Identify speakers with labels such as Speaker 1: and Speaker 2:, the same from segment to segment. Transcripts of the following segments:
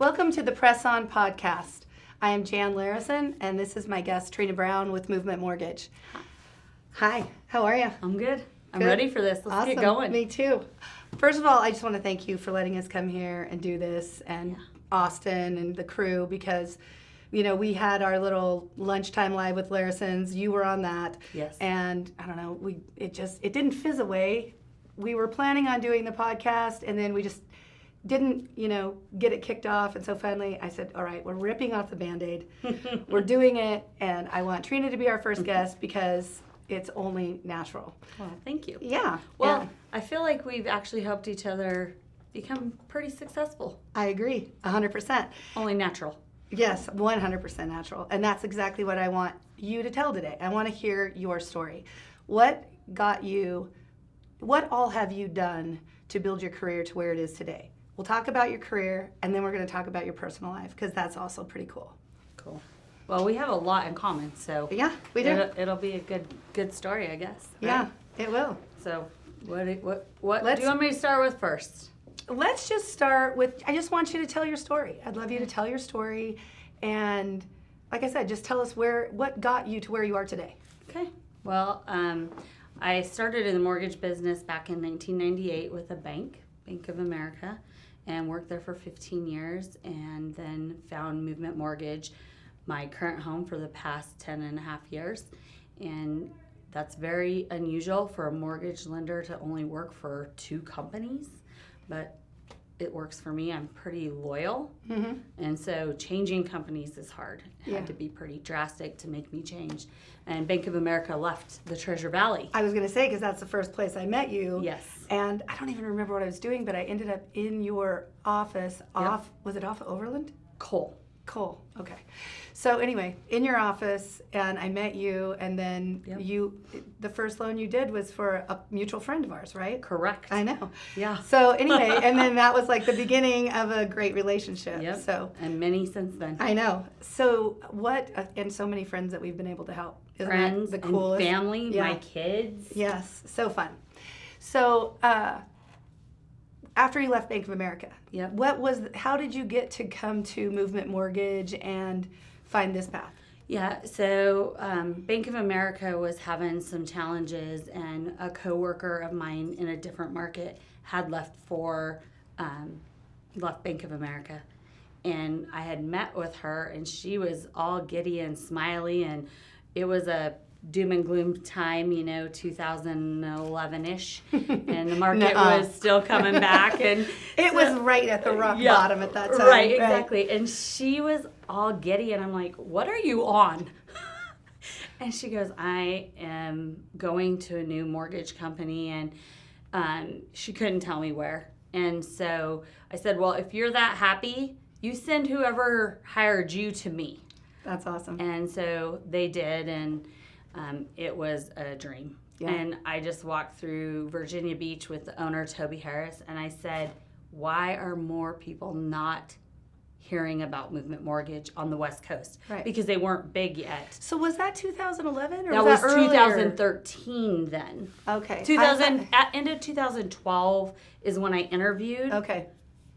Speaker 1: Welcome to the Press On podcast. I am Jan Larison, and this is my guest, Trina Brown with Movement Mortgage. Hi, how are you?
Speaker 2: I'm good. I'm
Speaker 1: Good.
Speaker 2: ready for this. Let's
Speaker 1: Awesome.
Speaker 2: get going.
Speaker 1: Me too. First of all, I just want to thank you for letting us come here and do this, and Austin and the crew, because we had our little lunchtime live with Larison's. You were on that.
Speaker 2: Yes.
Speaker 1: And I don't know, it didn't fizz away. We were planning on doing the podcast, and then we just didn't, get it kicked off. And so finally I said, all right, we're ripping off the Band-Aid. We're doing it. And I want Trina to be our first guest because it's only natural.
Speaker 2: Well, thank you.
Speaker 1: Yeah.
Speaker 2: Well,
Speaker 1: and
Speaker 2: I feel like we've actually helped each other become pretty successful.
Speaker 1: I agree, 100%.
Speaker 2: Only natural.
Speaker 1: Yes, 100% natural. And that's exactly what I want you to tell today. I want to hear your story. What all have you done to build your career to where it is today? We'll talk about your career, and then we're going to talk about your personal life, because that's also pretty cool.
Speaker 2: Cool. Well, we have a lot in common, so
Speaker 1: Yeah, we do.
Speaker 2: It'll be a good story, I guess. Right?
Speaker 1: Yeah, it will.
Speaker 2: So, what do you want me to start with first?
Speaker 1: Let's just start with, I just want you to tell your story. I'd love you to tell your story, and like I said, just tell us what got you to where you are today.
Speaker 2: Okay. Well, I started in the mortgage business back in 1998 with a Bank of America, and worked there for 15 years, and then found Movement Mortgage, my current home, for the past 10 and a half years. And that's very unusual for a mortgage lender to only work for two companies, but it works for me. I'm pretty loyal, and so changing companies is hard. It had to be pretty drastic to make me change. And Bank of America left the Treasure Valley.
Speaker 1: I was going to say, because that's the first place I met you.
Speaker 2: Yes.
Speaker 1: And I don't even remember what I was doing, but I ended up in your office was it off of Overland?
Speaker 2: Cole.
Speaker 1: Okay. So anyway, in your office, and I met you, and then the first loan you did was for a mutual friend of ours, right?
Speaker 2: Correct.
Speaker 1: I know.
Speaker 2: Yeah.
Speaker 1: So anyway, and then that was like the beginning of a great relationship.
Speaker 2: Yep.
Speaker 1: So.
Speaker 2: And many since then.
Speaker 1: I know. So and so many friends that we've been able to help. Isn't
Speaker 2: Friends,
Speaker 1: that the coolest?
Speaker 2: and family, my kids.
Speaker 1: Yes, so fun. So after you left Bank of America, how did you get to come to Movement Mortgage and find this path?
Speaker 2: Yeah, so Bank of America was having some challenges, and a coworker of mine in a different market had left Bank of America. And I had met with her, and she was all giddy and smiley, and it was a doom and gloom time, 2011-ish, and the market was still coming back, and
Speaker 1: it was right at the rock bottom at that time.
Speaker 2: Right, exactly. Right. And she was all giddy, and I'm like, "What are you on?" And she goes, "I am going to a new mortgage company," and she couldn't tell me where. And so I said, "Well, if you're that happy, you send whoever hired you to me."
Speaker 1: That's awesome.
Speaker 2: And so they did, and it was a dream. Yeah. And I just walked through Virginia Beach with the owner, Toby Harris, and I said, why are more people not hearing about Movement Mortgage on the West Coast?
Speaker 1: Right.
Speaker 2: Because they weren't big yet.
Speaker 1: So was that 2011 or
Speaker 2: that
Speaker 1: was that earlier?
Speaker 2: 2013 then.
Speaker 1: Okay.
Speaker 2: End of 2012 is when I interviewed.
Speaker 1: Okay.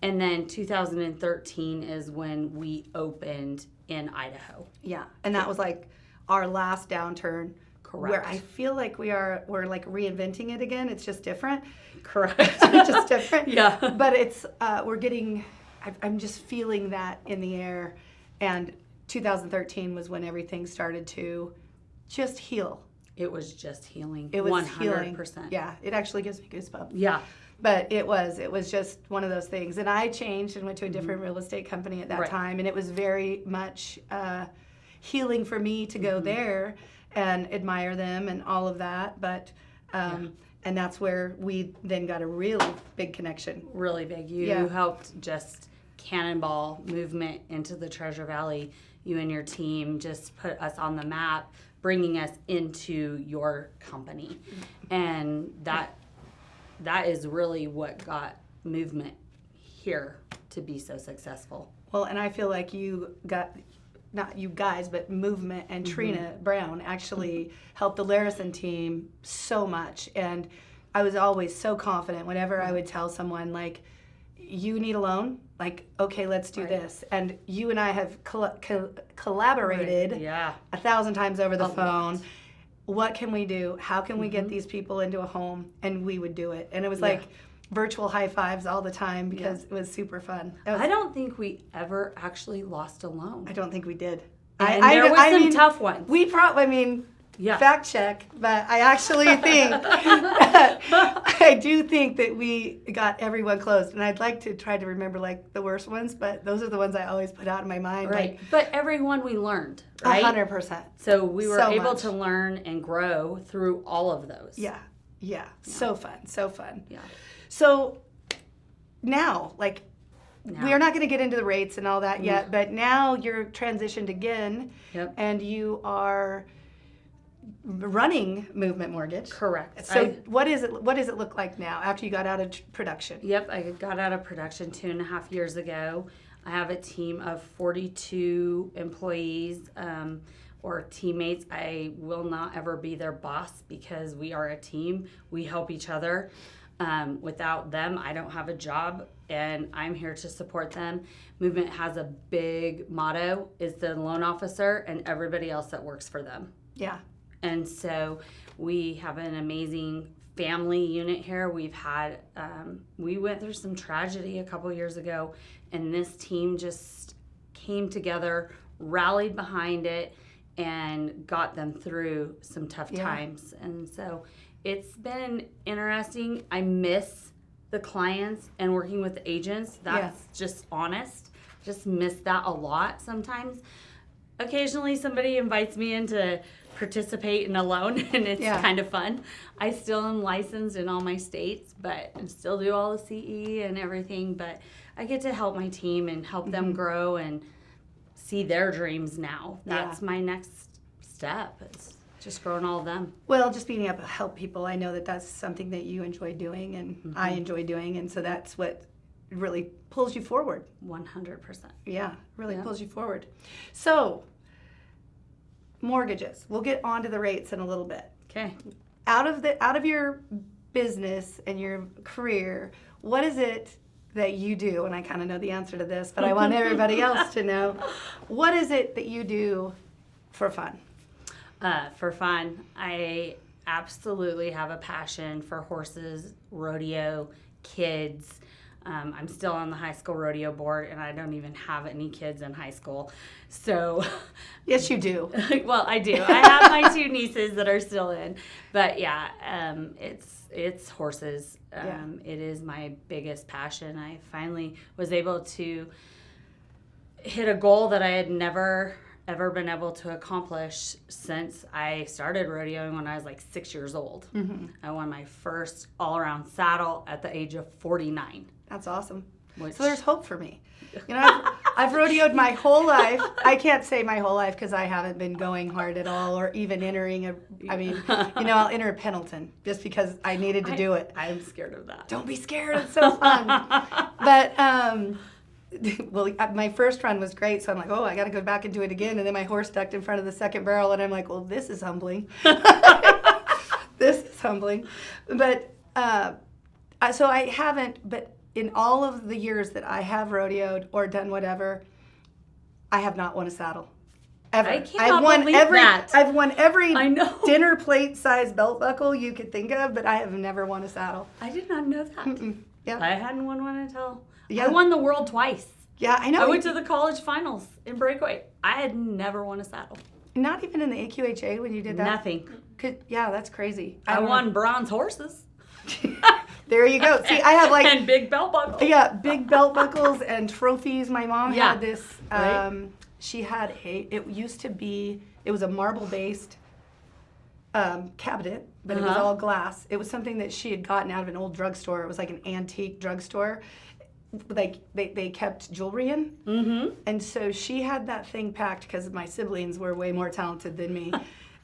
Speaker 2: And then 2013 is when we opened in Idaho.
Speaker 1: Yeah, and that was like our last downturn.
Speaker 2: Correct.
Speaker 1: Where I feel like we're like reinventing it again. It's just different.
Speaker 2: Correct.
Speaker 1: It's just different.
Speaker 2: Yeah.
Speaker 1: But it's I'm just feeling that in the air. And 2013 was when everything started to just heal.
Speaker 2: It was just healing.
Speaker 1: It was
Speaker 2: 100%.
Speaker 1: healing. Yeah, it actually gives me goosebumps.
Speaker 2: Yeah.
Speaker 1: But it was just one of those things. And I changed and went to a different real estate company at that time. And it was very much healing for me to go there and admire them and all of that. But and that's where we then got a really big connection.
Speaker 2: Really big. You helped just cannonball Movement into the Treasure Valley. You and your team just put us on the map, bringing us into your company. And that is really what got Movement here to be so successful.
Speaker 1: Well, and I feel like you got, not you guys, but Movement and Trina Brown actually helped the Larison team so much. And I was always so confident whenever I would tell someone, like, you need a loan, like, okay, let's do
Speaker 2: Right.
Speaker 1: this. And you and I have collaborated
Speaker 2: Yeah.
Speaker 1: 1,000 times over the
Speaker 2: A
Speaker 1: phone.
Speaker 2: lot.
Speaker 1: What can we do? How can we get these people into a home? And we would do it. And it was
Speaker 2: Yeah.
Speaker 1: like virtual high fives all the time because it was super fun.
Speaker 2: I don't think we ever actually lost a loan.
Speaker 1: I don't think we did.
Speaker 2: And there were some tough ones.
Speaker 1: We probably,
Speaker 2: Yeah.
Speaker 1: fact check, but I actually think, I do think that we got everyone closed. And I'd like to try to remember like the worst ones, but those are the ones I always put out in my mind.
Speaker 2: Right.
Speaker 1: Like,
Speaker 2: But everyone we learned, right?
Speaker 1: 100%.
Speaker 2: So we were
Speaker 1: So
Speaker 2: able
Speaker 1: much.
Speaker 2: to learn and grow through all of those.
Speaker 1: Yeah. So fun. So fun.
Speaker 2: Yeah.
Speaker 1: So now, like,
Speaker 2: Now.
Speaker 1: we are not going to get into the rates and all that yet, but now you're transitioned again,
Speaker 2: Yep.
Speaker 1: and you are running Movement Mortgage.
Speaker 2: Correct.
Speaker 1: So what does it look like now after you got out of production?
Speaker 2: Yep, I got out of production 2.5 years ago. I have a team of 42 employees or teammates. I will not ever be their boss because we are a team. We help each other. Without them, I don't have a job, and I'm here to support them. Movement has a big motto, is the loan officer and everybody else that works for them.
Speaker 1: Yeah.
Speaker 2: And so we have an amazing family unit here. We've had, we went through some tragedy a couple years ago, and this team just came together, rallied behind it, and got them through some tough times. And so it's been interesting. I miss the clients and working with the agents. That's just honest. Just miss that a lot sometimes. Occasionally somebody invites me in to participate in a loan, and it's kind of fun. I still am licensed in all my states, but I still do all the CE and everything. But I get to help my team and help them grow and see their dreams now. That's my next step. It's just growing all of them.
Speaker 1: Well, just being able to help people, I know that that's something that you enjoy doing and I enjoy doing, and so that's what really pulls you forward.
Speaker 2: 100%.
Speaker 1: Yeah, really pulls you forward. So, mortgages. We'll get onto the rates in a little bit.
Speaker 2: Okay.
Speaker 1: Out of your business and your career, what is it that you do? And I kind of know the answer to this, but I want everybody else to know. What is it that you do for fun?
Speaker 2: For fun, I absolutely have a passion for horses, rodeo, kids. I'm still on the high school rodeo board, and I don't even have any kids in high school. So,
Speaker 1: Yes, you do.
Speaker 2: well, I do. I have my 2 nieces that are still in, but yeah, it's horses. It is my biggest passion. I finally was able to hit a goal that I had never ever been able to accomplish since I started rodeoing when I was like 6 years old. I won my first all-around saddle at the age of 49.
Speaker 1: That's awesome.
Speaker 2: Which-
Speaker 1: So there's hope for me. You know, I've rodeoed my whole life. I can't say my whole life because I haven't been going hard at all or even entering I'll enter a Pendleton just because I needed to do it.
Speaker 2: I'm scared of that.
Speaker 1: Don't be scared. It's so fun. But, well, my first run was great, so I'm like, oh, I got to go back and do it again. And then my horse ducked in front of the second barrel, and I'm like, well, this is humbling. This is humbling. But, so I haven't, but in all of the years that I have rodeoed or done whatever, I have not won a saddle. Ever.
Speaker 2: I cannot believe that.
Speaker 1: I've won every
Speaker 2: I know.
Speaker 1: dinner plate size belt buckle you could think of, but I have never won a saddle.
Speaker 2: I did not know that.
Speaker 1: Yeah.
Speaker 2: I hadn't won one until
Speaker 1: Yeah.
Speaker 2: I won the world twice.
Speaker 1: Yeah, I know.
Speaker 2: I went to the college finals in breakaway. I had never won a saddle.
Speaker 1: Not even in the AQHA when you did that?
Speaker 2: Nothing.
Speaker 1: Yeah, that's crazy.
Speaker 2: I
Speaker 1: don't
Speaker 2: won bronze horses.
Speaker 1: know. There you go. See, I have like
Speaker 2: and big belt buckles.
Speaker 1: yeah, big belt buckles and trophies. My mom
Speaker 2: Yeah.
Speaker 1: had this.
Speaker 2: Right.
Speaker 1: She had it used to be. It was a marble based cabinet, but it was all glass. It was something that she had gotten out of an old drugstore. It was like an antique drugstore. Like they kept jewelry in, and so she had that thing packed because my siblings were way more talented than me,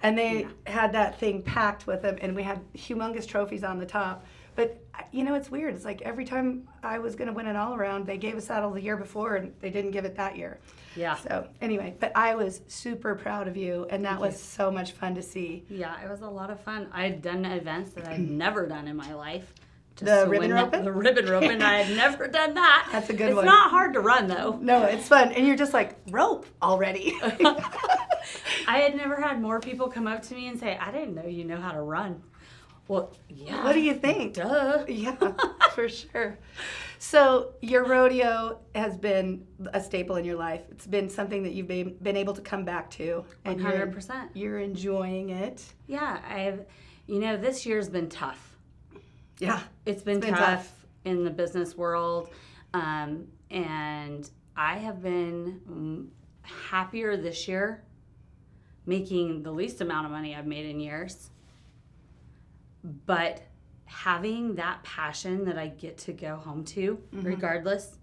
Speaker 1: and they had that thing packed with them, and we had humongous trophies on the top. But you know, it's weird. It's like every time I was going to win an all-around, they gave a saddle the year before, and they didn't give it that year.
Speaker 2: Yeah.
Speaker 1: So anyway, but I was super proud of you, and that was so much fun to see.
Speaker 2: Yeah, it was a lot of fun. I had done events that I'd never done in my life.
Speaker 1: The
Speaker 2: to
Speaker 1: ribbon
Speaker 2: win
Speaker 1: roping?
Speaker 2: The ribbon roping. I had never done that.
Speaker 1: That's a good
Speaker 2: It's
Speaker 1: one.
Speaker 2: not hard to run, though.
Speaker 1: No, it's fun. And you're just like, rope already.
Speaker 2: I had never had more people come up to me and say, I didn't know you know how to run. Well, yeah.
Speaker 1: What do you think?
Speaker 2: Duh.
Speaker 1: Yeah, for sure. So your rodeo has been a staple in your life. It's been something that you've been able to come back to. And
Speaker 2: 100%.
Speaker 1: You're enjoying it.
Speaker 2: Yeah, this year's been tough.
Speaker 1: Yeah.
Speaker 2: It's been tough in the business world. And I have been happier this year making the least amount of money I've made in years. But having that passion that I get to go home to, regardless,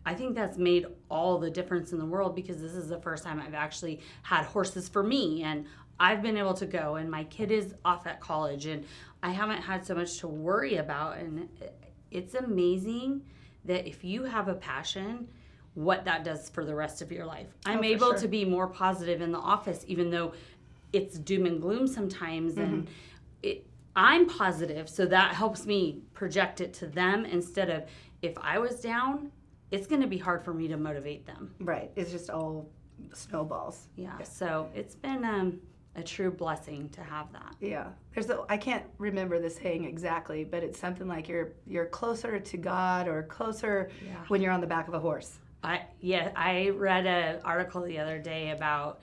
Speaker 2: I think that's made all the difference in the world, because this is the first time I've actually had horses for me, and I've been able to go, and my kid is off at college, and I haven't had so much to worry about. And it's amazing that if you have a passion, what that does for the rest of your life. I'm able to be more positive in the office, even though it's doom and gloom sometimes, and I'm positive, so that helps me project it to them, instead of, if I was down, it's going to be hard for me to motivate them.
Speaker 1: Right. It's just all snowballs.
Speaker 2: Yeah. So it's been a true blessing to have that.
Speaker 1: Yeah. I can't remember the saying exactly, but it's something like you're closer to God, or closer when you're on the back of a horse.
Speaker 2: I read an article the other day about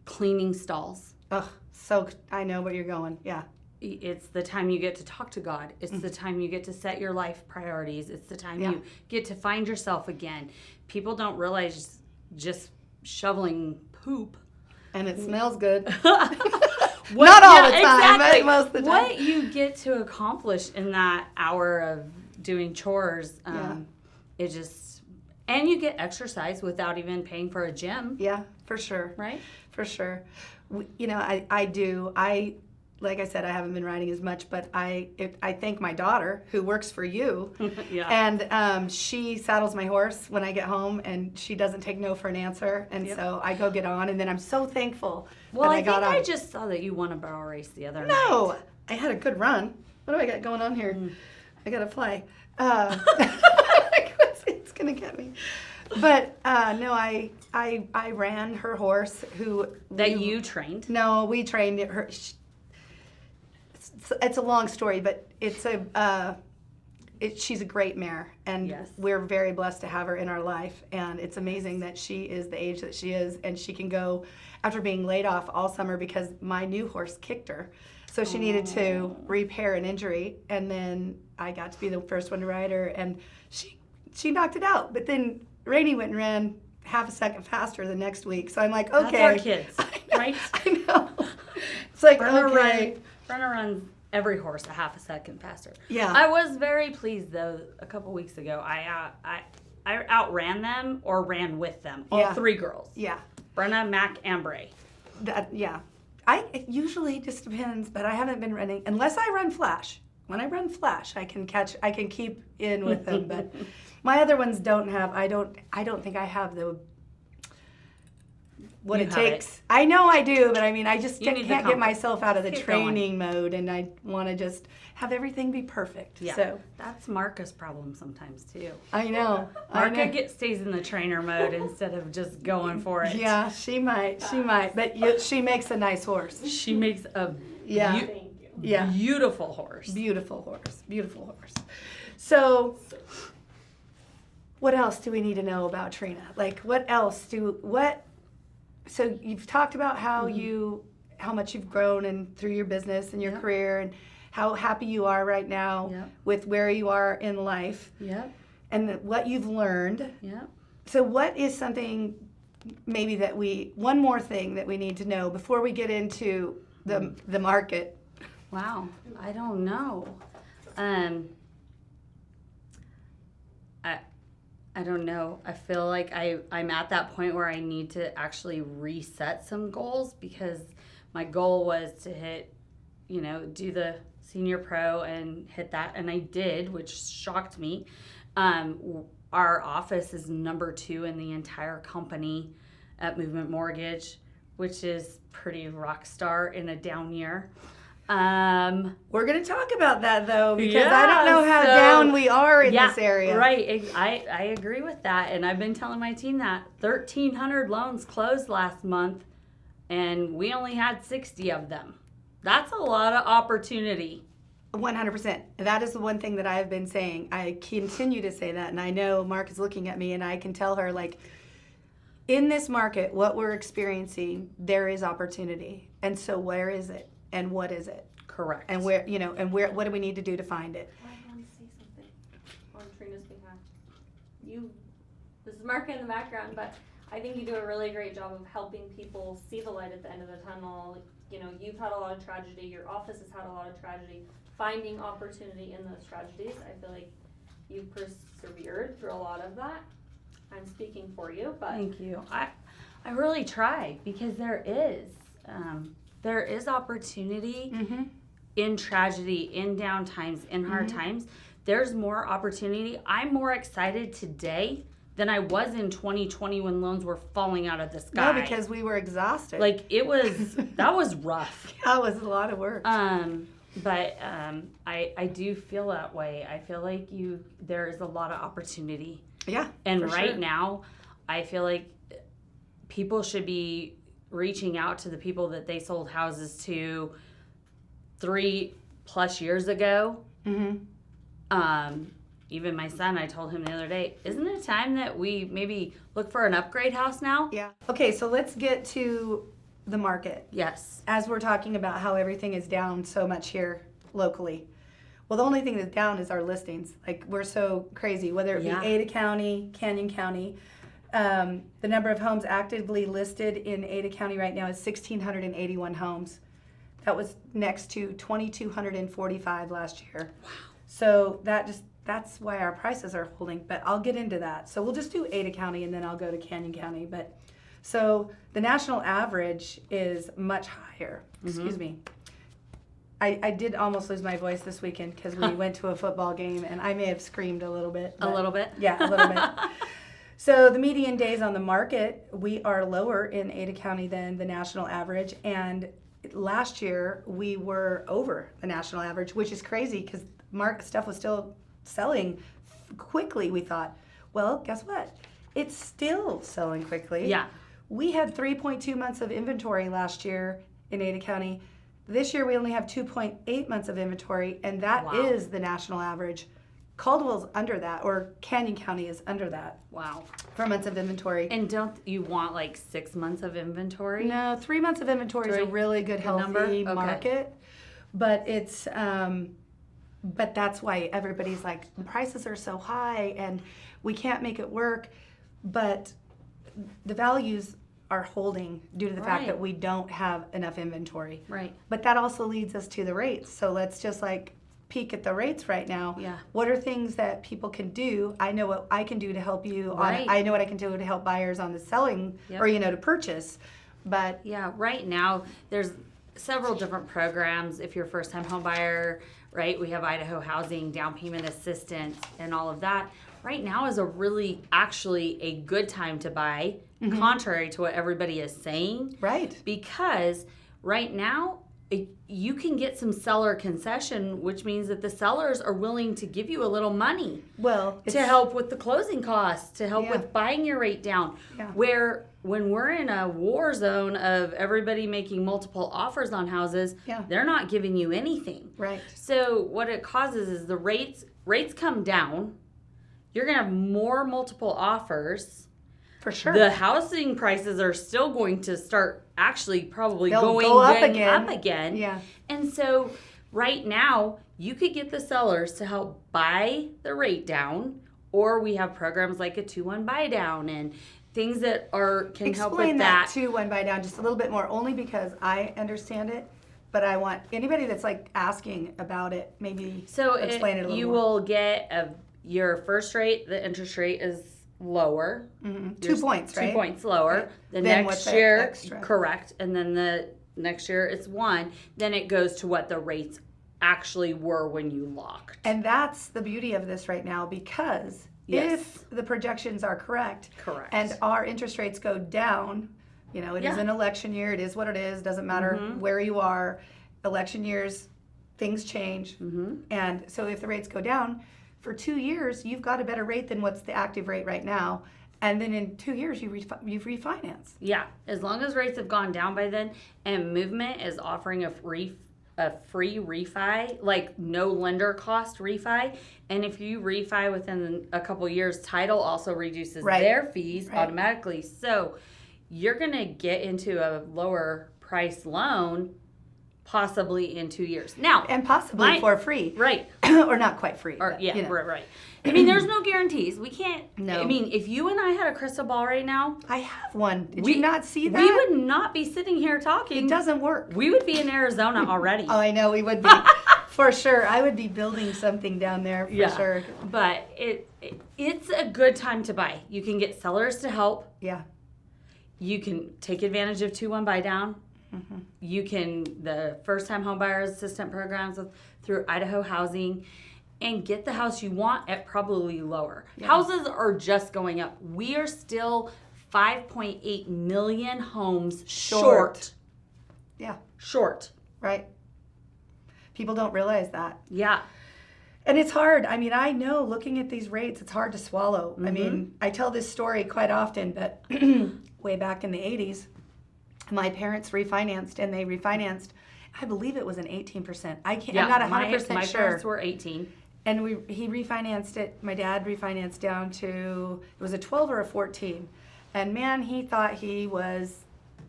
Speaker 2: cleaning stalls.
Speaker 1: Oh, so I know where you're going. Yeah.
Speaker 2: It's the time you get to talk to God. It's the time you get to set your life priorities. It's the time you get to find yourself again. People don't realize just shoveling poop.
Speaker 1: And it smells good.
Speaker 2: Not
Speaker 1: all the time, but most of the time.
Speaker 2: What you get to accomplish in that hour of doing chores, it just, and you get exercise without even paying for a gym.
Speaker 1: Yeah, for sure.
Speaker 2: Right?
Speaker 1: For sure. I do. Like I said, I haven't been riding as much, but I thank my daughter, who works for you, and she saddles my horse when I get home, and she doesn't take no for an answer, and so I go get on, and then I'm so thankful that I got on.
Speaker 2: I just saw that you won a barrel race the other night.
Speaker 1: No, I had a good run. What do I got going on here? I got to fly. It's gonna get me. But no, I ran her horse,
Speaker 2: you trained.
Speaker 1: No, we trained her. It's a long story, but she's a great mare, and we're very blessed to have her in our life. And it's amazing that she is the age that she is, and she can go after being laid off all summer because my new horse kicked her. So she needed to repair an injury, and then I got to be the first one to ride her, and she knocked it out. But then Rainey went and ran half a second faster the next week. So I'm like, okay.
Speaker 2: That's our kids, right?
Speaker 1: I know. It's like,
Speaker 2: Brenna runs every horse a half a second faster.
Speaker 1: Yeah.
Speaker 2: I was very pleased, though, a couple weeks ago. I outran them, or ran with them. All three girls.
Speaker 1: Yeah.
Speaker 2: Brenna, Mac, and Bray.
Speaker 1: It usually just depends, but I haven't been running, unless I run flash. When I run flash, I can keep in with them, but my other ones don't have, I don't think I have what it takes. I know I do, but I mean, I just can't get myself out of the training mode, and I want to just have everything be perfect.
Speaker 2: Yeah.
Speaker 1: So
Speaker 2: that's Marca's problem sometimes too.
Speaker 1: I know.
Speaker 2: Marca stays in the trainer mode instead of just going for it.
Speaker 1: Yeah, she might, but she makes a nice horse.
Speaker 2: She makes a beautiful horse. Beautiful horse.
Speaker 1: So, what else do we need to know about Trina? Like, so you've talked about how much you've grown and through your business and your career, and how happy you are right now with where you are in life.
Speaker 2: Yep.
Speaker 1: And what you've learned.
Speaker 2: Yep.
Speaker 1: So what is something maybe one more thing that we need to know before we get into the market?
Speaker 2: Wow. I don't know. I don't know. I feel like I'm at that point where I need to actually reset some goals, because my goal was to hit, do the senior pro and hit that. And I did, which shocked me. Our office is number 2 in the entire company at Movement Mortgage, which is pretty rock star in a down year.
Speaker 1: We're going to talk about that, though, because I don't know how down we are in this area.
Speaker 2: Right. I agree with that. And I've been telling my team that 1,300 loans closed last month, and we only had 60 of them. That's a lot of opportunity.
Speaker 1: 100%. That is the one thing that I have been saying. I continue to say that, and I know Mark is looking at me, and I can tell her, like, in this market, what we're experiencing, there is opportunity. And so where is it? And what is it?
Speaker 2: Correct.
Speaker 1: And where, what do we need to do to find it?
Speaker 3: I want to say something on Trina's behalf. This is Mark in the background, but I think you do a really great job of helping people see the light at the end of the tunnel. You've had a lot of tragedy. Your office has had a lot of tragedy. Finding opportunity in those tragedies, I feel like you've persevered through a lot of that. I'm speaking for you, but
Speaker 2: thank you. I really try, because there is opportunity in tragedy, in down times, in hard times. There's more opportunity. I'm more excited today than I was in 2020 when loans were falling out of the sky.
Speaker 1: No, because we were exhausted.
Speaker 2: Like, that was rough.
Speaker 1: That was a lot of work.
Speaker 2: But I do feel that way. I feel like there is a lot of opportunity.
Speaker 1: Yeah.
Speaker 2: And right now, I feel like people should be reaching out to the people that they sold houses to 3+ years ago. Even my son, I told him the other day, isn't it time that we maybe look for an upgrade house now?
Speaker 1: Yeah. Okay, so let's get to the market.
Speaker 2: Yes.
Speaker 1: As we're talking about how everything is down so much here locally. Well, the only thing that's down is our listings. Like, we're so crazy, whether it be Ada County, Canyon County. The number of homes actively listed in Ada County right now is 1,681 homes. That was next to 2,245 last year. Wow. So that's why our prices are holding, but I'll get into that. So we'll just do Ada County, and then I'll go to Canyon County. But so the national average is much higher. Excuse me. I did almost lose my voice this weekend because we went to a football game, and I may have screamed a little bit.
Speaker 2: A little bit?
Speaker 1: Yeah, a little bit. So the median days on the market, we are lower in Ada County than the national average, and last year we were over the national average, which is crazy because stuff was still selling quickly. We thought, well, guess what? It's still selling quickly.
Speaker 2: Yeah.
Speaker 1: We had 3.2 months of inventory last year in Ada County. This year we only have 2.8 months of inventory, and that is the national average. Caldwell's under that, or Canyon County is under that.
Speaker 2: Wow.
Speaker 1: For months of inventory.
Speaker 2: And don't you want like 6 months of inventory?
Speaker 1: No, 3 months of inventory is a really good healthy market. But it's but that's why everybody's like, the prices are so high and we can't make it work. But the values are holding due to the fact that we don't have enough inventory.
Speaker 2: Right.
Speaker 1: But that also leads us to the rates. So let's just peek at the rates right now.
Speaker 2: Yeah.
Speaker 1: What are things that people can do? I know what I can do to help you. I know what I can do to help buyers on the selling or, to purchase. But
Speaker 2: yeah, right now there's several different programs. If you're a first-time home buyer, right, we have Idaho Housing, down payment assistance, and all of that. Right now is actually a good time to buy, contrary to what everybody is saying.
Speaker 1: Right.
Speaker 2: Because right now, you can get some seller concession, which means that the sellers are willing to give you a little money to help with the closing costs, to help with buying your rate down. Yeah. Where when we're in a war zone of everybody making multiple offers on houses, they're not giving you anything.
Speaker 1: Right.
Speaker 2: So what it causes is the rates come down. You're going to have more multiple offers.
Speaker 1: For sure.
Speaker 2: The housing prices are still going to start actually probably
Speaker 1: going
Speaker 2: up again.
Speaker 1: Yeah.
Speaker 2: And so right now, you could get the sellers to help buy the rate down, or we have programs like a 2-1 buy down and things that can help with that.
Speaker 1: Explain that 2-1 buy down just a little bit more, only because I understand it. But I want anybody that's asking about it, maybe explain it a little more.
Speaker 2: You will get your first rate, the interest rate is lower.
Speaker 1: 2 points, right?
Speaker 2: 2 points lower.
Speaker 1: Okay.
Speaker 2: The
Speaker 1: then
Speaker 2: next year,
Speaker 1: extra?
Speaker 2: Correct. And then the next year it's 1. Then it goes to what the rates actually were when you locked.
Speaker 1: And that's the beauty of this right now, because if the projections are correct, and our interest rates go down, it is an election year, it is what it is, doesn't matter where you are, election years, things change. And so if the rates go down, for 2 years, you've got a better rate than what's the active rate right now. And then in 2 years, you've refinanced.
Speaker 2: Yeah, as long as rates have gone down by then, and Movement is offering a free refi, like no lender cost refi. And if you refi within a couple years, Title also reduces their fees automatically. So you're going to get into a lower price loan possibly in 2 years. Now,
Speaker 1: And possibly for free.
Speaker 2: Right.
Speaker 1: Or not quite free.
Speaker 2: Or,
Speaker 1: but,
Speaker 2: yeah,
Speaker 1: you know.
Speaker 2: right. I mean, there's no guarantees. We can't.
Speaker 1: No.
Speaker 2: I mean, if you and I had a crystal ball right now,
Speaker 1: I have one. Did you not see that?
Speaker 2: we would not be sitting here talking.
Speaker 1: It doesn't work.
Speaker 2: We would be in Arizona already.
Speaker 1: Oh, I know we would be. For sure. I would be building something down there for sure.
Speaker 2: But it's a good time to buy. You can get sellers to help.
Speaker 1: Yeah.
Speaker 2: You can take advantage of 2-1 buy down. You can, the first time home buyers assistant programs through Idaho Housing, and get the house you want at probably lower. Yeah. Houses are just going up. We are still 5.8 million homes short.
Speaker 1: Yeah.
Speaker 2: Short.
Speaker 1: Right. People don't realize that.
Speaker 2: Yeah.
Speaker 1: And it's hard. I mean, I know looking at these rates, it's hard to swallow. I mean, I tell this story quite often, but way back in the 80s, my parents refinanced, and they refinanced, I believe it was an 18%. I'm not 100% sure.
Speaker 2: My parents were 18.
Speaker 1: And he refinanced it, my dad refinanced down to, it was a 12 or a 14. And man, he thought he was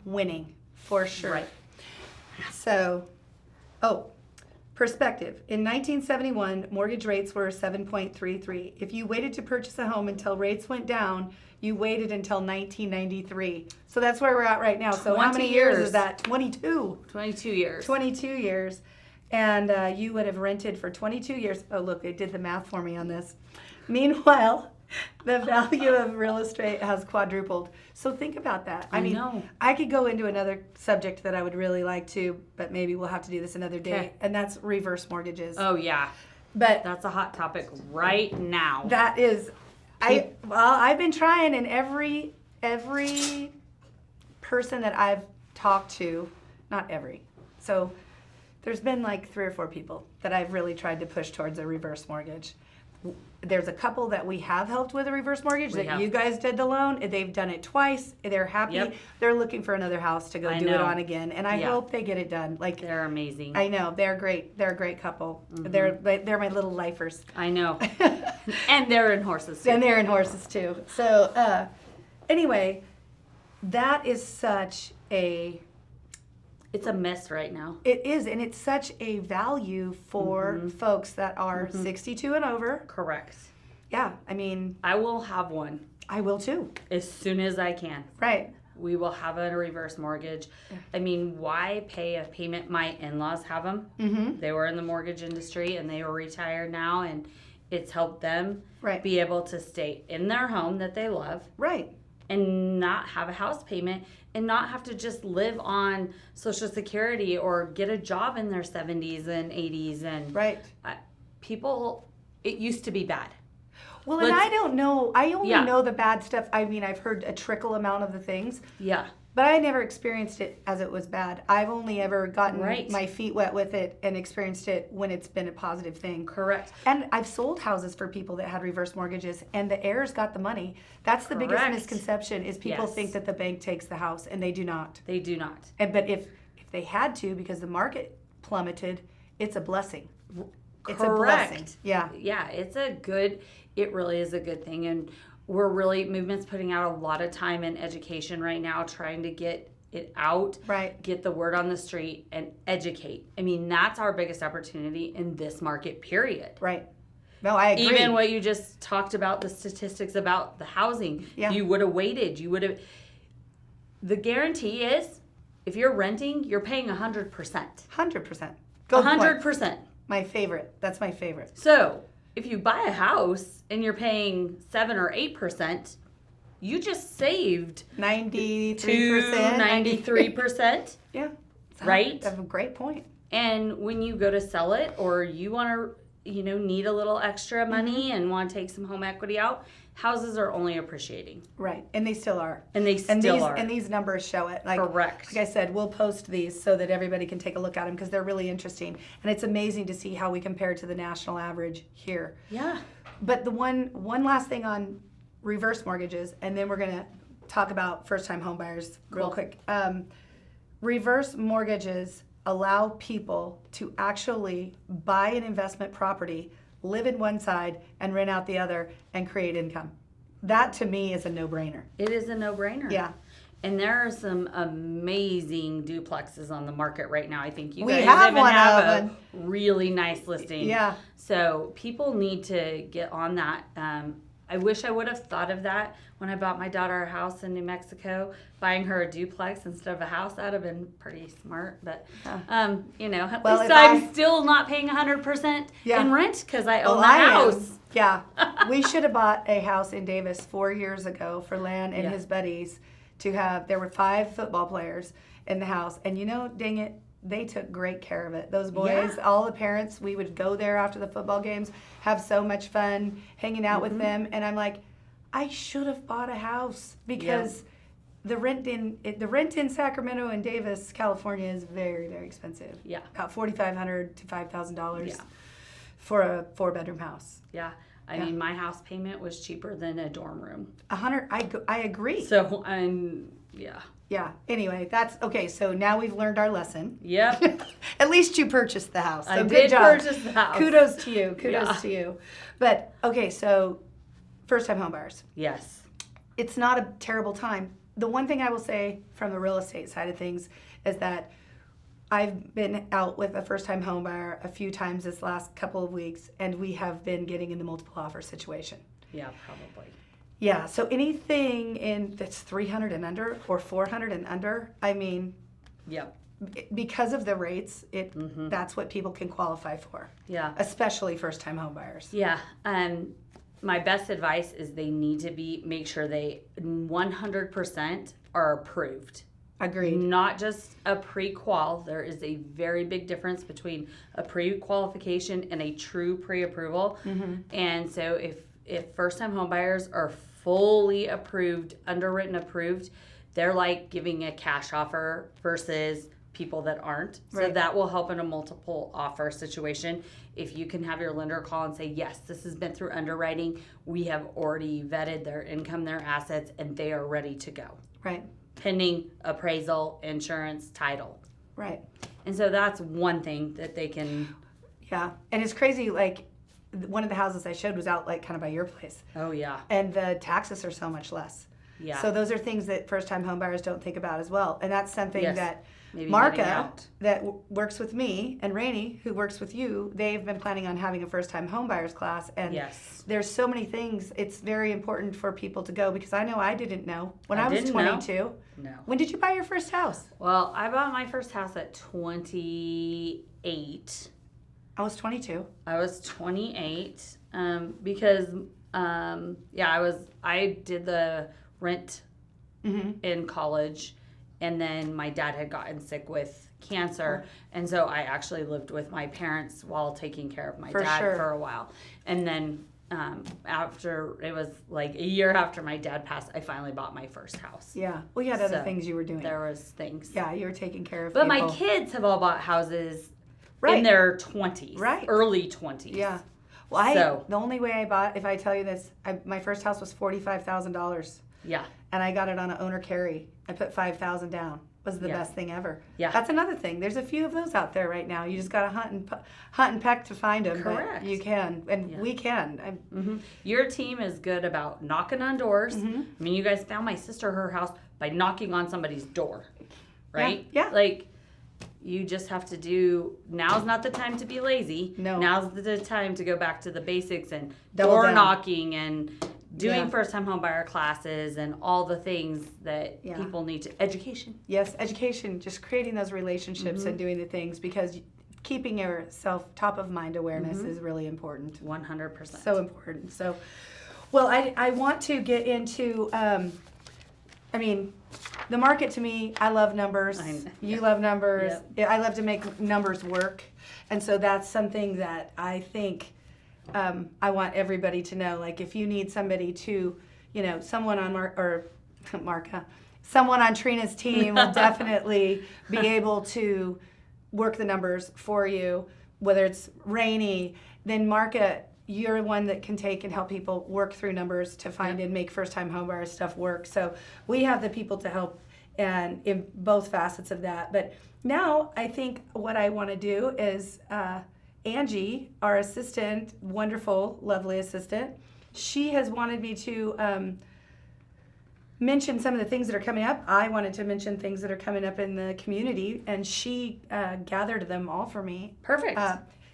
Speaker 1: winning for sure.
Speaker 2: Right.
Speaker 1: So, perspective. In 1971, mortgage rates were 7.33. If you waited to purchase a home until rates went down, you waited until 1993. So that's where we're at right now. So how many years is that? 22.
Speaker 2: 22 years.
Speaker 1: 22 years. And you would have rented for 22 years. Oh, look, they did the math for me on this. Meanwhile, the value of real estate has quadrupled. So think about that. I mean, I could go into another subject that I would really like to, but maybe we'll have to do this another day. Okay. And that's reverse mortgages.
Speaker 2: Oh, yeah.
Speaker 1: But
Speaker 2: that's a hot topic right now.
Speaker 1: That is... I've been trying, and every person that I've talked to, not every, so there's been like 3 or 4 people that I've really tried to push towards a reverse mortgage. There's a couple that we have helped with a reverse mortgage you guys did the loan. They've done it twice. They're happy. Yep. They're looking for another house to go do it on again, and I hope they get it done. Like,
Speaker 2: they're amazing.
Speaker 1: I know they're great. They're a great couple. They're my little lifers.
Speaker 2: I know. And they're in horses too.
Speaker 1: And they're in horses too. So anyway, that is such a...
Speaker 2: It's a mess right now.
Speaker 1: It is, and it's such a value for folks that are 62 and over.
Speaker 2: Correct.
Speaker 1: Yeah, I mean...
Speaker 2: I will have one.
Speaker 1: I will too.
Speaker 2: As soon as I can.
Speaker 1: Right.
Speaker 2: We will have a reverse mortgage. Yeah. I mean, why pay a payment? My in-laws have them. They were in the mortgage industry, and they are retired now, and it's helped them be able to stay in their home that they love.
Speaker 1: Right.
Speaker 2: And not have a house payment, and not have to just live on Social Security or get a job in their 70s and 80s. And people, it used to be bad.
Speaker 1: Well, and I don't know. I only know the bad stuff. I mean, I've heard a trickle amount of the things. Yeah. But I never experienced it as it was bad. I've only ever gotten my feet wet with it and experienced it when it's been a positive thing.
Speaker 2: Correct.
Speaker 1: And I've sold houses for people that had reverse mortgages, and the heirs got the money. That's the biggest misconception, is people think that the bank takes the house, and they do not.
Speaker 2: They do not.
Speaker 1: But if they had to, because the market plummeted, it's a blessing. It's
Speaker 2: Correct.
Speaker 1: A blessing. Yeah.
Speaker 2: Yeah, it really is a good thing. And Movement's putting out a lot of time in education right now, trying to get it out, get the word on the street, and educate. I mean, that's our biggest opportunity in this market, period.
Speaker 1: Right. No, I agree.
Speaker 2: Even what you just talked about, the statistics about the housing, you would have waited. The guarantee is, if you're renting, you're paying 100%.
Speaker 1: 100%.
Speaker 2: 100%.
Speaker 1: My favorite. That's my favorite.
Speaker 2: So, if you buy a house and you're paying 7 or 8%, you just saved
Speaker 1: 93%.
Speaker 2: 93%.
Speaker 1: Yeah.
Speaker 2: Right?
Speaker 1: That's a great point.
Speaker 2: And when you go to sell it, or you want to, need a little extra money and want to take some home equity out, houses are only appreciating.
Speaker 1: Right, and they still are.
Speaker 2: And they still are.
Speaker 1: And these numbers show it.
Speaker 2: Correct.
Speaker 1: Like I said, we'll post these so that everybody can take a look at them because they're really interesting. And it's amazing to see how we compare to the national average here.
Speaker 2: Yeah.
Speaker 1: But the one last thing on reverse mortgages, and then we're going to talk about first-time home buyers real
Speaker 2: Cool.
Speaker 1: quick. Reverse mortgages allow people to actually buy an investment property, live in one side, and rent out the other, and create income. That, to me, is a no-brainer.
Speaker 2: It is a no-brainer.
Speaker 1: Yeah.
Speaker 2: And there are some amazing duplexes on the market right now. I think you
Speaker 1: We
Speaker 2: guys
Speaker 1: have
Speaker 2: even
Speaker 1: one
Speaker 2: have
Speaker 1: of
Speaker 2: a
Speaker 1: them.
Speaker 2: really nice listing.
Speaker 1: Yeah.
Speaker 2: So people need to get on that. I wish I would have thought of that when I bought my daughter a house in New Mexico. Buying her a duplex instead of a house, that would have been pretty smart. But, you know, at
Speaker 1: Well,
Speaker 2: least
Speaker 1: if
Speaker 2: I'm still not paying 100%
Speaker 1: Yeah.
Speaker 2: in rent because I own
Speaker 1: Well,
Speaker 2: the
Speaker 1: I am.
Speaker 2: house.
Speaker 1: Yeah. We should have bought a house in Davis 4 years ago for Lan and
Speaker 2: Yeah.
Speaker 1: his buddies to have. There were 5 football players in the house. And you know, dang it, they took great care of it. Those boys,
Speaker 2: Yeah.
Speaker 1: all the parents, we would go there after the football games, have so much fun hanging out with them. And I'm like, I should have bought a house because the rent in Sacramento and Davis, California is very, very expensive.
Speaker 2: Yeah.
Speaker 1: About $4,500 to $5,000
Speaker 2: Yeah.
Speaker 1: for a 4-bedroom house.
Speaker 2: Yeah. I mean, my house payment was cheaper than a dorm room.
Speaker 1: 100. I agree.
Speaker 2: So, yeah.
Speaker 1: Yeah. Anyway, that's okay. So now we've learned our lesson.
Speaker 2: Yep.
Speaker 1: At least you purchased the house. So
Speaker 2: I
Speaker 1: good
Speaker 2: did
Speaker 1: job.
Speaker 2: purchase the house.
Speaker 1: Kudos to you. Kudos
Speaker 2: Yeah.
Speaker 1: to you. But okay, so first-time home buyers.
Speaker 2: Yes.
Speaker 1: It's not a terrible time. The one thing I will say from the real estate side of things is that I've been out with a first-time home buyer a few times this last couple of weeks, and we have been getting in the multiple offer situation.
Speaker 2: Yeah, probably.
Speaker 1: Yeah, so anything that's 300 and under or 400 and under, I mean,
Speaker 2: Yep.
Speaker 1: because of the rates, that's what people can qualify for,
Speaker 2: Yeah.
Speaker 1: especially first-time home buyers.
Speaker 2: Yeah. My best advice is they need to make sure they 100% are approved.
Speaker 1: Agreed.
Speaker 2: Not just a pre-qual. There is a very big difference between a pre-qualification and a true pre-approval. And so if first-time home buyers are fully approved, underwritten approved, they're like giving a cash offer versus people that aren't. So
Speaker 1: Right.
Speaker 2: that will help in a multiple offer situation. If you can have your lender call and say, yes, this has been through underwriting, we have already vetted their income, their assets, and they are ready to go.
Speaker 1: Right,
Speaker 2: Pending appraisal, insurance, title.
Speaker 1: right.
Speaker 2: And so that's one thing that they can,
Speaker 1: Yeah, and it's crazy, like, one of the houses I showed was out, like, kind of by your place.
Speaker 2: oh yeah,
Speaker 1: And the taxes are so much less.
Speaker 2: yeah.
Speaker 1: So those are things that first-time home buyers don't think about as well. And that's something
Speaker 2: Yes.
Speaker 1: that
Speaker 2: Maybe getting
Speaker 1: Marka,
Speaker 2: out.
Speaker 1: that works with me, and Rainey, who works with you, they've been planning on having a first-time home buyers class. And
Speaker 2: Yes.
Speaker 1: there's so many things. It's very important for people to go because I know I didn't know when
Speaker 2: I
Speaker 1: I was
Speaker 2: didn't know.
Speaker 1: 22.
Speaker 2: No.
Speaker 1: When did you buy your first house?
Speaker 2: Well, I bought my first house at 28.
Speaker 1: I was 22.
Speaker 2: I was 28 because I did the rent in college, and then my dad had gotten sick with cancer, and so I actually lived with my parents while taking care of my
Speaker 1: For
Speaker 2: dad
Speaker 1: sure.
Speaker 2: for a while. And then after, it was like a year after my dad passed, I finally bought my first house.
Speaker 1: Yeah. Well, you had other
Speaker 2: So,
Speaker 1: things you were doing.
Speaker 2: There was things.
Speaker 1: Yeah, you were taking care of
Speaker 2: But
Speaker 1: people.
Speaker 2: my kids have all bought houses
Speaker 1: Right.
Speaker 2: in their 20s,
Speaker 1: Right.
Speaker 2: early 20s.
Speaker 1: Yeah. Well,
Speaker 2: So-
Speaker 1: the only way I bought, if I tell you this, my first house was $45,000,
Speaker 2: Yeah.
Speaker 1: and I got it on an owner carry. I put $5,000 down. Was the
Speaker 2: Yeah.
Speaker 1: best thing ever.
Speaker 2: Yeah.
Speaker 1: That's another thing. There's a few of those out there right now. You just got to hunt and peck to find them.
Speaker 2: Correct.
Speaker 1: But you can, and
Speaker 2: Yeah.
Speaker 1: we can.
Speaker 2: Your team is good about knocking on doors.
Speaker 1: Mm-hmm.
Speaker 2: I mean, you guys found my sister her house by knocking on somebody's door, right?
Speaker 1: Yeah.
Speaker 2: Like, you just have to now's not the time to be lazy.
Speaker 1: No.
Speaker 2: Now's the time to go back to the basics and
Speaker 1: Double
Speaker 2: door
Speaker 1: down.
Speaker 2: knocking and doing
Speaker 1: Yeah.
Speaker 2: first-time home buyer classes and all the things that
Speaker 1: Yeah.
Speaker 2: people need to education.
Speaker 1: Yes, education, just creating those relationships
Speaker 2: Mm-hmm.
Speaker 1: and doing the things because keeping yourself top of mind awareness
Speaker 2: Mm-hmm.
Speaker 1: is really important.
Speaker 2: 100%.
Speaker 1: So important. So, well, I want to get into, the market to me, I love numbers. You love numbers.
Speaker 2: Yep.
Speaker 1: I love to make numbers work. And so that's something that I think I want everybody to know, like, if you need somebody to, someone on someone on Trina's team will definitely be able to work the numbers for you, whether it's rainy, then Marka, you're one that can take and help people work through numbers to find and make first-time homebuyer stuff work. So we have the people to help and in both facets of that. But now I think what I want to do is Angie, our assistant, wonderful, lovely assistant, she has wanted me to mention some of the things that are coming up. I wanted to mention things that are coming up in the community, and she gathered them all for me.
Speaker 2: Perfect.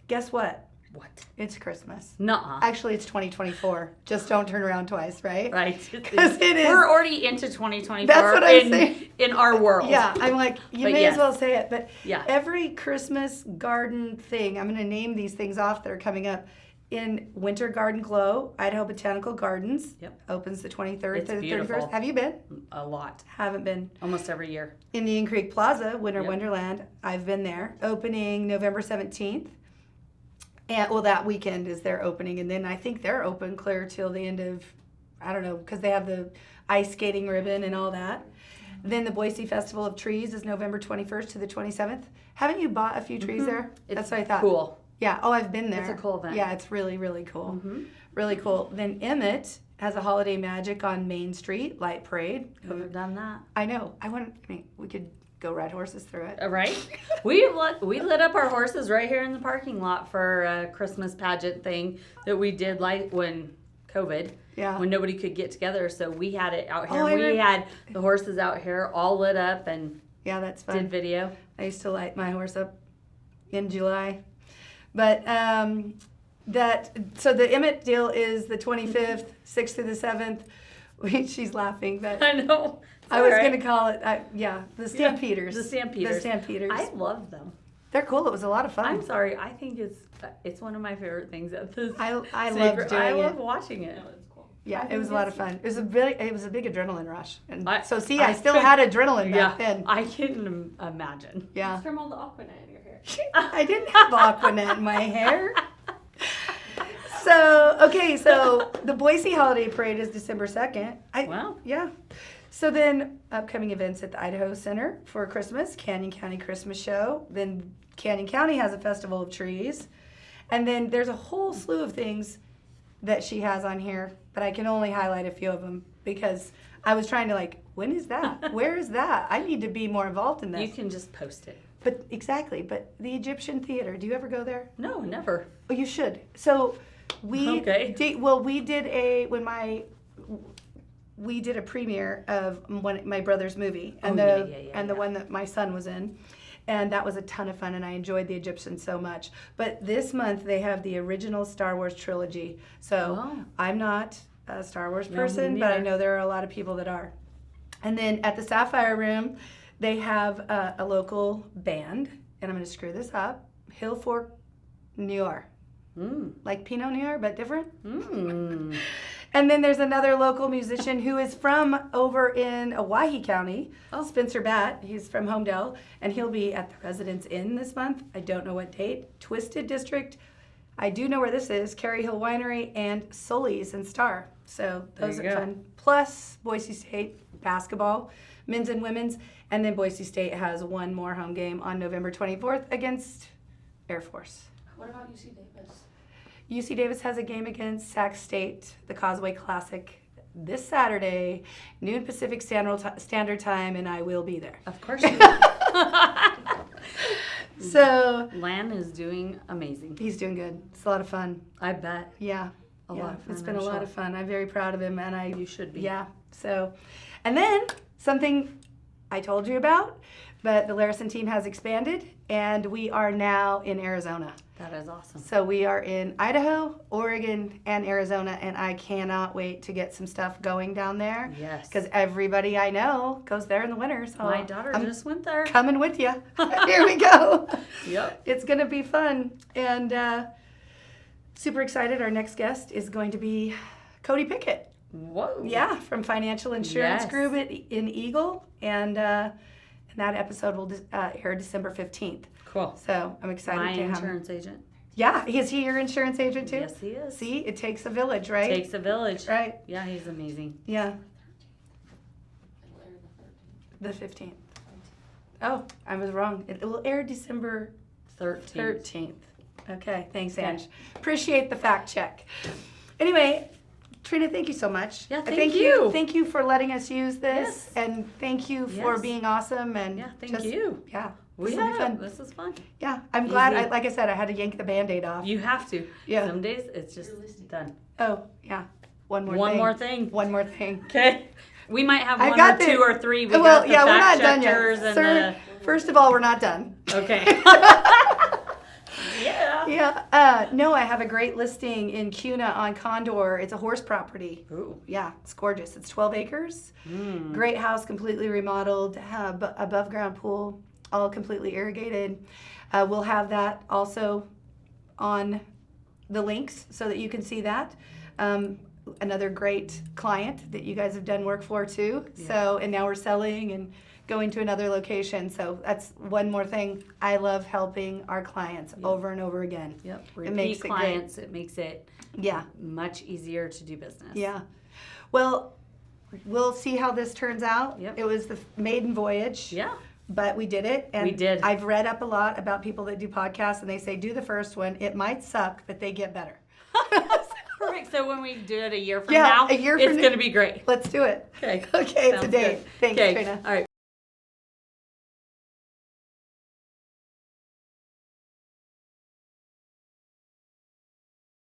Speaker 1: Guess what?
Speaker 2: What?
Speaker 1: It's Christmas.
Speaker 2: Nuh-uh.
Speaker 1: Actually, it's 2024. Just don't turn around twice, right?
Speaker 2: Right.
Speaker 1: Because it is.
Speaker 2: We're already into 2024.
Speaker 1: That's what I'm saying.
Speaker 2: In our world.
Speaker 1: Yeah, I'm like, you
Speaker 2: But
Speaker 1: may
Speaker 2: yes.
Speaker 1: as well say it. But
Speaker 2: Yeah.
Speaker 1: every Christmas garden thing, I'm going to name these things off that are coming up. In Winter Garden Glow, Idaho Botanical Gardens.
Speaker 2: Yep.
Speaker 1: Opens the 23rd
Speaker 2: It's
Speaker 1: to the
Speaker 2: beautiful.
Speaker 1: 31st. Have you been?
Speaker 2: A lot.
Speaker 1: Haven't been.
Speaker 2: Almost every year.
Speaker 1: Indian Creek Plaza, Winter
Speaker 2: Yep.
Speaker 1: Wonderland. I've been there. Opening November 17th. And that weekend is their opening, and then I think they're open clear till the end of, I don't know, because they have the ice skating ribbon and all that. Then the Boise Festival of Trees is November 21st to the 27th. Haven't you bought a few trees there? That's what I thought.
Speaker 2: Cool.
Speaker 1: Yeah. Oh, I've been there.
Speaker 2: It's a cool event.
Speaker 1: Yeah, it's really, really cool.
Speaker 2: Mm-hmm.
Speaker 1: Really cool. Then Emmett has a holiday magic on Main Street, light parade.
Speaker 2: Never done that.
Speaker 1: I know. We could go ride horses through it.
Speaker 2: Right? we lit up our horses right here in the parking lot for a Christmas pageant thing that we did like when COVID.
Speaker 1: Yeah.
Speaker 2: When nobody could get together, so we had it out here.
Speaker 1: Oh,
Speaker 2: We had the horses out here all lit up and
Speaker 1: Yeah, that's fun.
Speaker 2: did video.
Speaker 1: I used to light my horse up in July. But so the Emmett deal is the 25th, 6th through the 7th. She's laughing, but
Speaker 2: I know.
Speaker 1: I was going to call it, the Stampeders.
Speaker 2: The Stampeders.
Speaker 1: The Stampeders.
Speaker 2: I love them.
Speaker 1: They're cool. It was a lot of fun.
Speaker 2: I'm sorry. I think it's one of my favorite things at this.
Speaker 1: I love
Speaker 2: sacred-
Speaker 1: doing
Speaker 2: I
Speaker 1: it.
Speaker 2: love watching it.
Speaker 3: No, it's cool.
Speaker 1: Yeah,
Speaker 2: I
Speaker 1: it was a
Speaker 2: think
Speaker 1: lot of
Speaker 2: it's-
Speaker 1: fun. It was a big adrenaline rush. And
Speaker 2: I
Speaker 1: still had adrenaline back then.
Speaker 2: I can imagine.
Speaker 1: Yeah.
Speaker 3: It's from all the Aquanet in your hair.
Speaker 1: I didn't have Aquanet in my hair. So the Boise Holiday Parade is December 2nd.
Speaker 2: Wow.
Speaker 1: Yeah. So then upcoming events at the Idaho Center for Christmas, Canyon County Christmas Show. Then Canyon County has a Festival of Trees. And then there's a whole slew of things that she has on here, but I can only highlight a few of them because I was trying to when is that? Where is that? I need to be more involved in this.
Speaker 2: You can just post it.
Speaker 1: But exactly, but the Egyptian Theater, do you ever go there?
Speaker 2: No, never.
Speaker 1: Oh, you should. So we we did a premiere of my brother's movie and the one that my son was in, and that was a ton of fun, and I enjoyed the Egyptian so much. But this month they have the original Star Wars trilogy. So I'm not a Star Wars person, but I know there are a lot of people that are. And then at the Sapphire Room, they have a local band, and I'm going to screw this up, Hill Fork Noir. Like Pinot Noir, but different. And then there's another local musician who is from over in Owyhee County, Spencer Batt. He's from Homedale, and he'll be at the Residence Inn this month. I don't know what date. Twisted District. I do know where this is. Carey Hill Winery and Sully's and Star. So those are fun. Plus Boise State basketball, men's and women's. And then Boise State has one more home game on November 24th against Air Force.
Speaker 3: What about UC Davis?
Speaker 1: UC Davis has a game against Sac State, the Causeway Classic, this Saturday, noon Pacific Standard Time, and I will be there.
Speaker 2: Of course you will.
Speaker 1: So
Speaker 2: Lan is doing amazing.
Speaker 1: he's doing good. It's a lot of fun.
Speaker 2: I bet.
Speaker 1: Yeah.
Speaker 2: A lot of fun,
Speaker 1: It's been
Speaker 2: I'm
Speaker 1: a lot
Speaker 2: sure.
Speaker 1: of fun. I'm very proud of him, and
Speaker 2: You should be.
Speaker 1: Yeah. So, and then something I told you about, but the Larison team has expanded, and we are now in Arizona.
Speaker 2: That is awesome.
Speaker 1: So we are in Idaho, Oregon, and Arizona, and I cannot wait to get some stuff going down there.
Speaker 2: Yes.
Speaker 1: Because everybody I know goes there in the winter. So
Speaker 2: My daughter
Speaker 1: I'm
Speaker 2: just went there.
Speaker 1: coming with you. Here we go.
Speaker 2: Yep.
Speaker 1: It's going to be fun. And super excited. Our next guest is going to be Cody Pickett.
Speaker 2: Whoa.
Speaker 1: Yeah, from Financial Insurance
Speaker 2: Yes.
Speaker 1: Group in Eagle. And that episode will air December 15th.
Speaker 2: Cool.
Speaker 1: So I'm excited
Speaker 2: My
Speaker 1: to have him.
Speaker 2: insurance agent.
Speaker 1: Yeah, is he your insurance agent too?
Speaker 2: Yes, he is.
Speaker 1: See, it takes a village, right?
Speaker 2: Takes a village.
Speaker 1: Right.
Speaker 2: Yeah, he's amazing.
Speaker 1: Yeah. The 15th. Oh, I was wrong. It will air December 13th. Okay, thanks,
Speaker 2: Okay.
Speaker 1: Ange. Appreciate the fact check. Anyway, Trina, thank you so much.
Speaker 2: Yeah, thank you.
Speaker 1: Thank you for letting us use this,
Speaker 2: Yes.
Speaker 1: and thank you for
Speaker 2: Yes.
Speaker 1: being awesome. And
Speaker 2: Yeah, thank you.
Speaker 1: Yeah,
Speaker 2: We
Speaker 1: this will be
Speaker 2: have.
Speaker 1: fun.
Speaker 2: This is fun.
Speaker 1: Yeah, I'm glad.
Speaker 2: Easy.
Speaker 1: Like I said, I had to yank the Band-Aid off.
Speaker 2: You have to.
Speaker 1: Yeah.
Speaker 2: Some days it's just done.
Speaker 1: Oh, yeah. One more thing.
Speaker 2: One more thing.
Speaker 1: One more thing.
Speaker 2: Okay. We might have
Speaker 1: I've
Speaker 2: one
Speaker 1: got
Speaker 2: or
Speaker 1: the-
Speaker 2: two or three. We
Speaker 1: Well,
Speaker 2: got the
Speaker 1: yeah, we're
Speaker 2: fact
Speaker 1: not done yet.
Speaker 2: checkers and
Speaker 1: Sir, first of all, we're not done.
Speaker 2: Okay. Yeah.
Speaker 1: Yeah. No, I have a great listing in Cuna on Condor. It's a horse property.
Speaker 2: Ooh.
Speaker 1: Yeah, it's gorgeous. It's 12 acres.
Speaker 2: Mm.
Speaker 1: Great house, completely remodeled, above ground pool, all completely irrigated. We'll have that also on the links so that you can see that. Another great client that you guys have done work for too.
Speaker 2: Yeah.
Speaker 1: So, and now we're selling and going to another location. So that's one more thing. I love helping our clients over and over again.
Speaker 2: Yep.
Speaker 1: It makes
Speaker 2: Repeat
Speaker 1: it
Speaker 2: clients. It makes it
Speaker 1: Yeah.
Speaker 2: much easier to do business.
Speaker 1: Yeah. Well, we'll see how this turns out.
Speaker 2: Yep.
Speaker 1: It was the maiden voyage.
Speaker 2: Yeah.
Speaker 1: But we did it. And
Speaker 2: We did.
Speaker 1: I've read up a lot about people that do podcasts, and they say do the first one. It might suck, but they get better.
Speaker 2: Perfect. So when we do it a year from
Speaker 1: Yeah,
Speaker 2: now,
Speaker 1: a year
Speaker 2: it's
Speaker 1: from
Speaker 2: going to be great.
Speaker 1: Let's do it.
Speaker 2: Okay.
Speaker 1: Okay, it's a
Speaker 2: Sounds
Speaker 1: date.
Speaker 2: good.
Speaker 1: Thanks,
Speaker 2: Okay.
Speaker 1: Trina.
Speaker 2: All right.